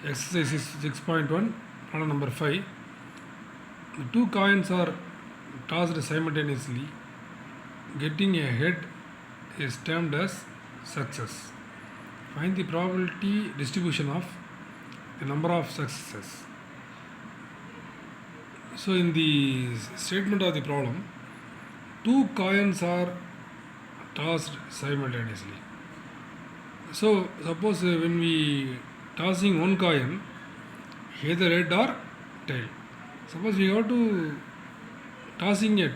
Exercise is 6.1, problem number 5. The two coins are tossed simultaneously. Getting a head is termed as success. Find the probability distribution of the number of successes. So, in the statement of the problem, two coins are tossed simultaneously. So, suppose when we tossing one coin, either head or tail. Suppose we have to tossing a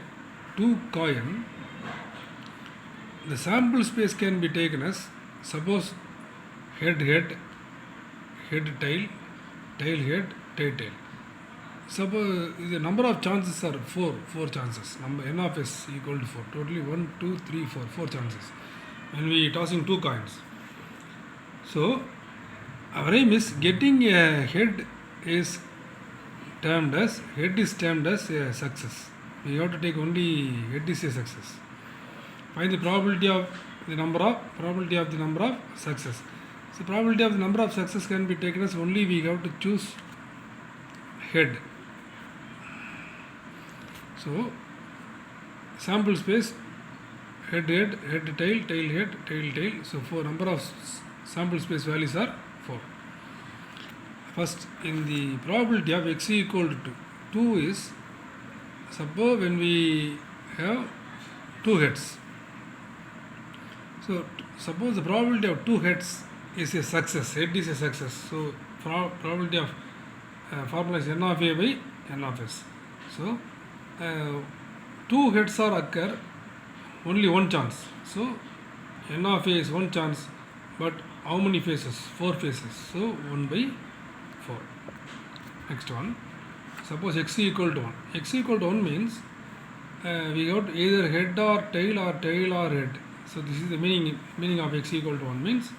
two coin, the sample space can be taken as suppose head head, head tail, tail head, tail tail. Suppose the number of chances are four chances. Number n of s equal to 4. Totally 1, 2, 3, 4. 4 chances when we tossing two coins. So our aim is getting a head is termed as a success. We have to take only head is a success. Find the probability of the number of success. So probability of the number of success can be taken as only we have to choose head. So sample space head head, head tail, tail head, tail tail. So for number of sample space values are 4. First, in the probability of x equal to 2 is, suppose when we have two heads. So suppose the probability of two heads is a success, head is a success. So probability of formula is n of a by n of s. So two heads are occur, only one chance. So n of a is one chance, but how many faces? 4 faces. So 1 by 4. Next one. Suppose x equal to 1. X equal to 1 means we got either head or tail or head. So this is the meaning of x equal to 1 means.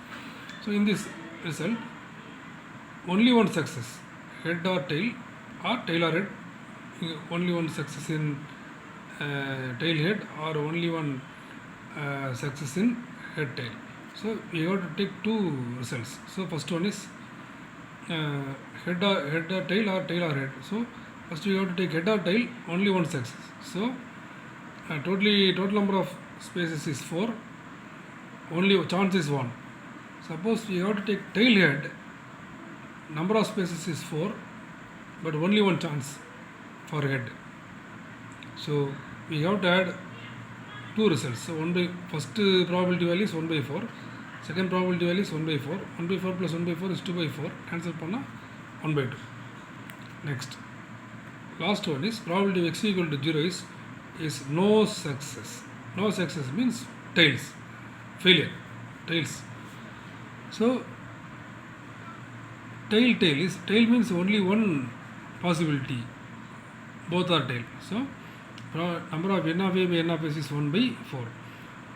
So in this result, only one success, head or tail or head. Only one success in tail head or only one success in head tail. So we have to take two results. So first one is head or tail or head. So first we have to take head or tail, only one success. So total number of spaces is 4, only chance is 1. Suppose we have to take tail head, number of spaces is 4, but only one chance for head. So we have to add two results. So first probability value is 1 by 4, second probability value is 1 by 4. 1 by 4 plus 1 by 4 is 2 by 4. Cancel panna 1 by 2. Next, last one is probability of x equal to 0 is no success. No success means tails, failure, tails. So tail means only one possibility, both are tail. So number of n of a by n of s is 1 by 4.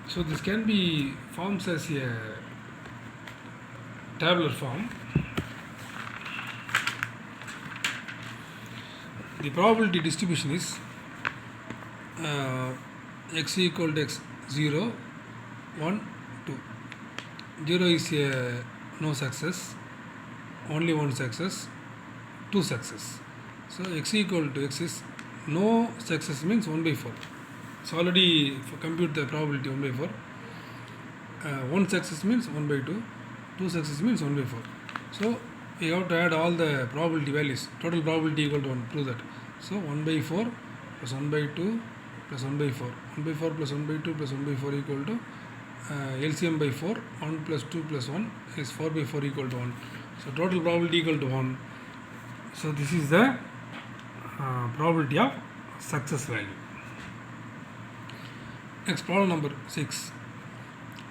So this can be formed as a tabular form. The probability distribution is x equal to x 0, 1, 2. 0 is a no success, only one success, two success. So x equal to x is no success means 1 by 4. So already compute the probability 1 by 4. One success means 1 by 2. Two success means 1 by 4. So we have to add all the probability values. Total probability equal to 1. Prove that. So 1 by 4 plus 1 by 2 plus 1 by 4. 1 by 4 plus 1 by 2 plus 1 by 4 equal to LCM by 4. 1 plus 2 plus 1 is 4 by 4 equal to 1. So total probability equal to 1. So this is the probability of success value. Next, problem number 6.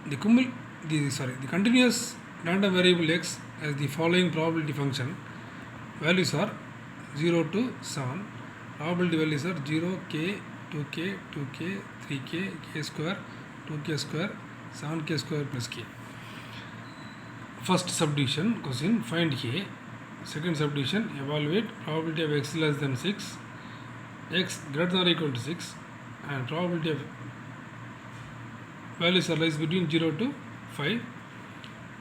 The continuous random variable x has the following probability function. Values are 0 to 7. Probability values are 0, k, 2k, 2k, 3k, k square, 2k square, 7k square plus k. First subdivision question, find k. Second subdivision, evaluate probability of x less than 6, x greater than or equal to 6, and probability of values are lies between 0 to 5.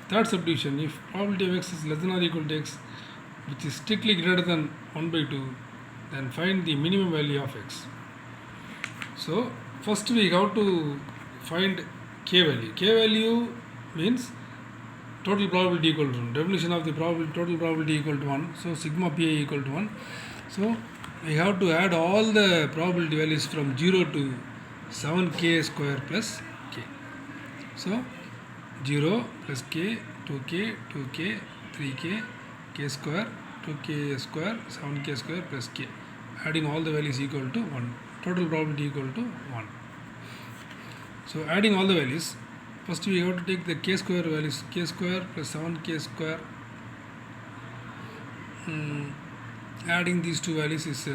Third subdivision, if probability of x is less than or equal to x, which is strictly greater than 1 by 2, then find the minimum value of x. So first we have to find k value. K value means total probability equal to 1. Definition of the total probability equal to 1. So sigma pi equal to 1. So we have to add all the probability values from 0 to 7k square plus k. So 0 plus k, 2k, 2k, 3k, k square, 2k square, 7k square plus k. Adding all the values equal to 1. Total probability equal to 1. So adding all the values, first we have to take the k square values, k square plus 7k square. Adding these two values is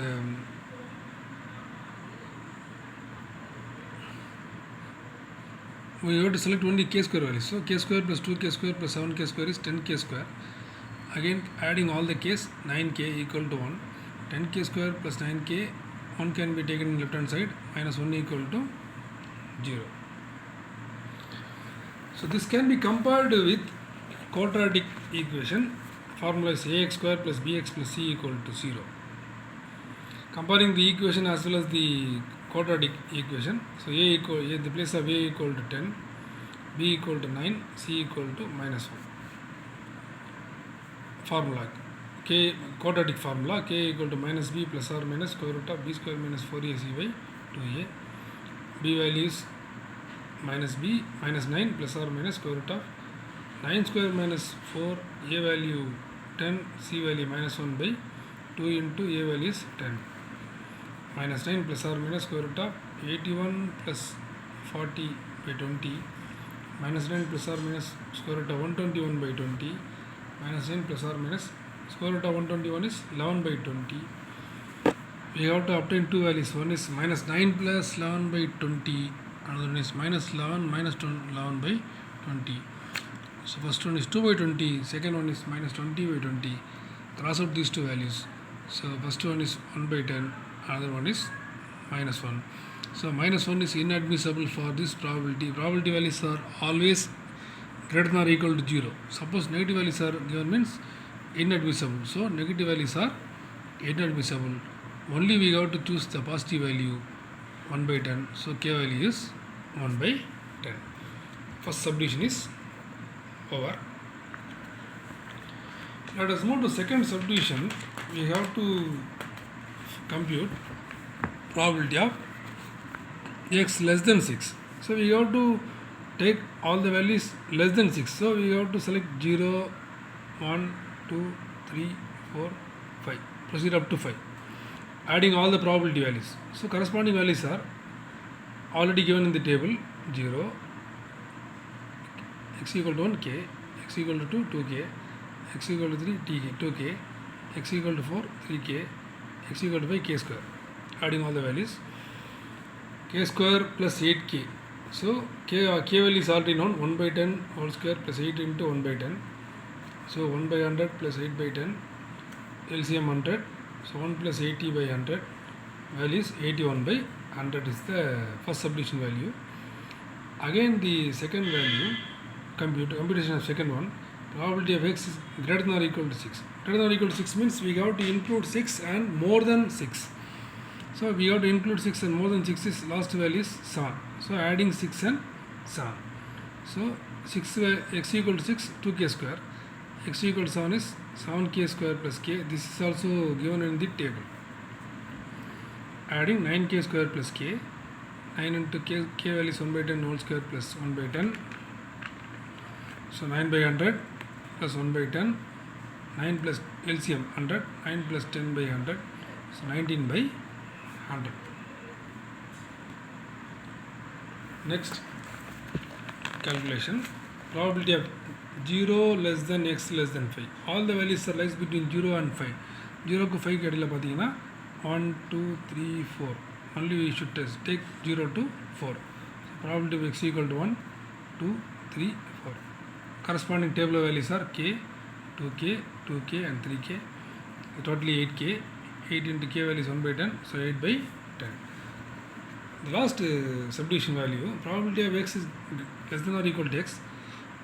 we have to select only k square values. So k square plus 2k square plus 7k square is 10k square. Again adding all the k's, 9k equal to 1. 10k square plus 9k, 1 can be taken in left hand side, minus 1 equal to 0. So this can be compared with quadratic equation. Formula is ax square plus bx plus c equal to 0. Comparing the equation as well as the quadratic equation. So in the place of a equal to 10, b equal to 9, c equal to minus 1. Formula k, quadratic formula, k equal to minus b plus or minus square root of b square minus 4ac by 2a. B value is minus b minus 9 plus or minus square root of 9 square minus 4, a value 10, c value minus 1 by 2 into a value is 10. Minus 9 plus or minus square root of 81 plus 40 by 20. Minus 9 plus or minus square root of 121 by 20. Minus 9 plus or minus square root of 121 is 11 by 20. We have to obtain two values. One is minus 9 plus 11 by 20. Another one is minus 11 minus 11 by 20. So first one is 2 by 20. Second one is minus 20 by 20. Cross out these two values. So first one is 1 by 10. Another one is minus 1. So minus 1 is inadmissible for this probability. Probability values are always greater than or equal to 0. Suppose negative values are given means inadmissible. So negative values are inadmissible. Only we have to choose the positive value 1 by 10. So k value is 1 by 10. First subdivision is over. Let us move to second subdivision. We have to compute probability of x less than 6. So we have to take all the values less than 6. So we have to select 0, 1, 2, 3, 4, 5. Proceed up to 5. Adding all the probability values. So corresponding values are already given in the table. 0, x equal to 1k, x equal to 2, 2k, x equal to 3, 2k, x equal to 4, 3k, x equal to 5, k square. Adding all the values. K square plus 8k. So k value is already known, 1 by 10 whole square plus 8 into 1 by 10. So 1 by 100 plus 8 by 10. LCM 100. So 1 plus 80 by 100. Value is 81 by 100 is the first subdivision value. Again the second value, computation of second one. Probability of x is greater than or equal to 6. Greater than or equal to 6 means we have to include 6 and more than 6. So we have to include 6 and more than 6 is last value is 7. So adding 6 and 7. So 6 x equal to 6, 2k square. X equal to 7 is 7k square plus k. This is also given in the table. Adding 9k square plus k. 9 into k value is 1 by 10 whole square plus 1 by 10. So 9 by 100 plus 1 by 10. 9 plus LCM 100. 9 plus 10 by 100. So 19 by 100. Next calculation. Probability of 0 less than x less than 5. All the values are lies between 0 and 5. 0 to 5 kedila pathina 1, 2, 3, 4. Only we should take 0 to 4. So probability of x equal to 1, 2, 3, 4. Corresponding table values are k, 2k, 2k and 3k. So totally 8k. 8 into k value is 1 by 10. So 8 by 10. The last subdivision value, probability of x is less than or equal to x,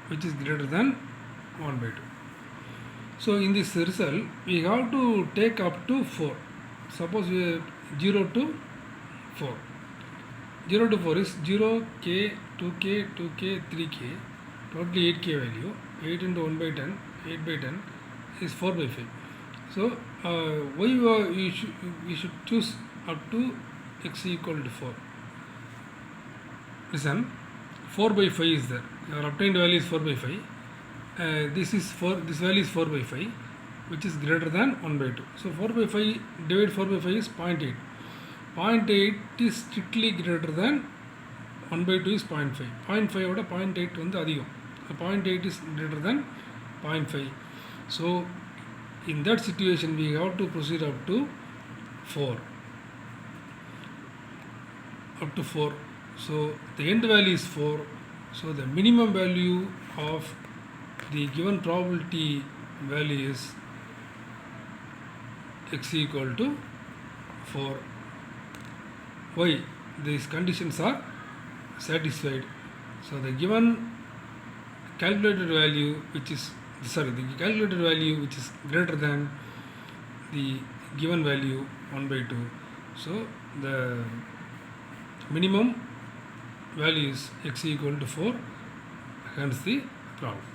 which is greater than 1 by 2. So in this result we have to take up to 4. Suppose we 0 to 4. 0 to 4 is 0k, 2k, 2k, 3k, totally 8k value. 8 into 1 by 10, 8 by 10 is 4 by 5. So why we should choose up to x equal to 4. Listen, 4 by 5 is there. Your obtained value is 4 by 5. This value is 4 by 5, which is greater than 1 by 2. So 4 by 5 divided 4 by 5 is 0.8. 0.8 is strictly greater than 1 by 2 is 0.5. 0.5 oda 0.8 வந்து அதிகம். 0.8 is greater than 0.5. So in that situation we have to proceed up to 4. Up to 4. So the end value is 4. So the minimum value of the given probability value is x equal to 4. Why? These conditions are satisfied. So the given calculated value the calculated value which is greater than the given value 1 by 2. So the minimum value is x equal to 4, hence the problem.